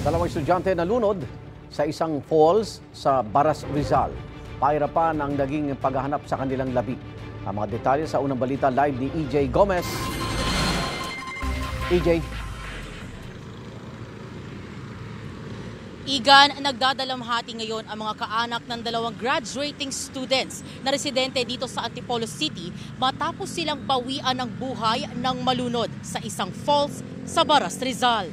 Dalawang estudyante nalunod sa isang falls sa Baras, Rizal. Pahirapan ang naging paghahanap sa kanilang labi. Ang mga detalye sa unang balita live ni EJ Gomez. EJ. Igan, nagdadalamhati ngayon ang mga kaanak ng dalawang graduating students na residente dito sa Antipolo City matapos silang bawian ng buhay ng malunod sa isang falls sa Baras, Rizal.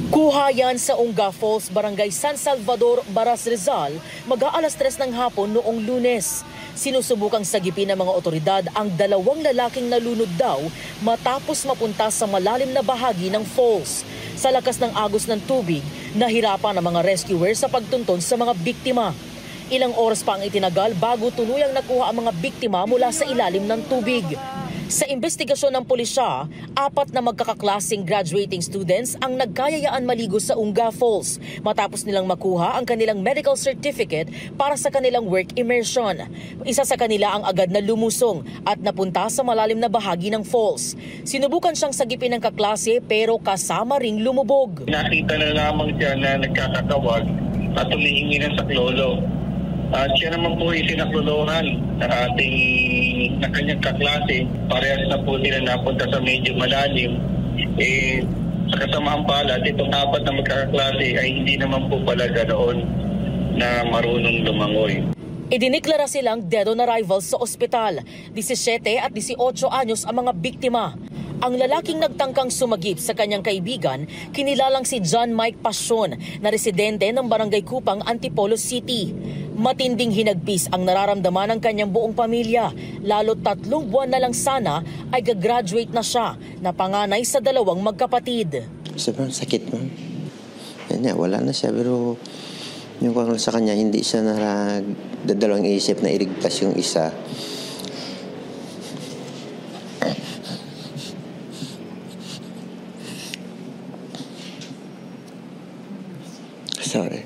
Kuha yan sa Unga Falls, Barangay San Salvador, Baras, Rizal, mag-aalas 3 ng hapon noong Lunes. Sinusubukang sagipin ng mga otoridad ang dalawang lalaking nalunod daw matapos mapunta sa malalim na bahagi ng falls. Sa lakas ng agos ng tubig, nahirapan ang mga rescuers sa pagtunton sa mga biktima. Ilang oras pa ang itinagal bago tuluyang nakuha ang mga biktima mula sa ilalim ng tubig. Sa investigasyon ng pulisya, 4 na magkakaklaseng graduating students ang nagkayayaan maligo sa Unga Falls matapos nilang makuha ang kanilang medical certificate para sa kanilang work immersion. Isa sa kanila ang agad na lumusong at napunta sa malalim na bahagi ng falls. Sinubukan siyang sagipin ng kaklase pero kasama ring lumubog. Nakita na lamang siya na nagkakatawag at humihingi ng saklolo. At siya naman po isinaklolohan na kanyang kaklase. Parehas na po sila napunta sa medyo malalim. Sa kasamaang palad, itong 4 na magkakaklase ay hindi naman po pala ganoon na marunong lumangoy. Idiniklara silang dead on arrival sa ospital. 17 at 18 anyos ang mga biktima. Ang lalaking nagtangkang sumagip sa kanyang kaibigan, kinilalang si John Mike Passion na residente ng Barangay Kupang, Antipolo City. Matinding hinagpis ang nararamdaman ng kanyang buong pamilya, lalo 3 buwan na lang sana ay gagraduate na siya na panganay sa dalawang magkapatid. Sobrang sakit mo. Wala na siya pero yung kung sa kanya hindi siya nagdadalawang isip na iligtas yung isa. Sorry.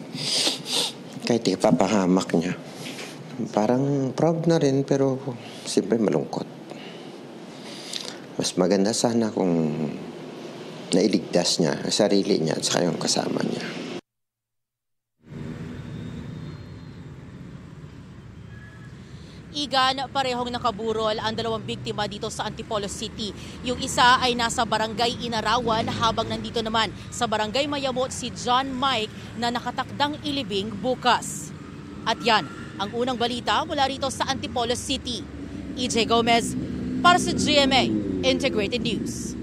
Kahit ipapahamak niya. Parang proud na rin pero siyempre malungkot. Mas maganda sana kung nailigtas niya ang sarili niya at saka yung kasama niya. Igan, parehong nakaburol ang dalawang biktima dito sa Antipolo City. Yung isa ay nasa Barangay Inarawan habang nandito naman sa Barangay Mayamot si John Mike na nakatakdang ilibing bukas. At yan ang unang balita mula rito sa Antipolo City. EJ Gomez para sa GMA Integrated News.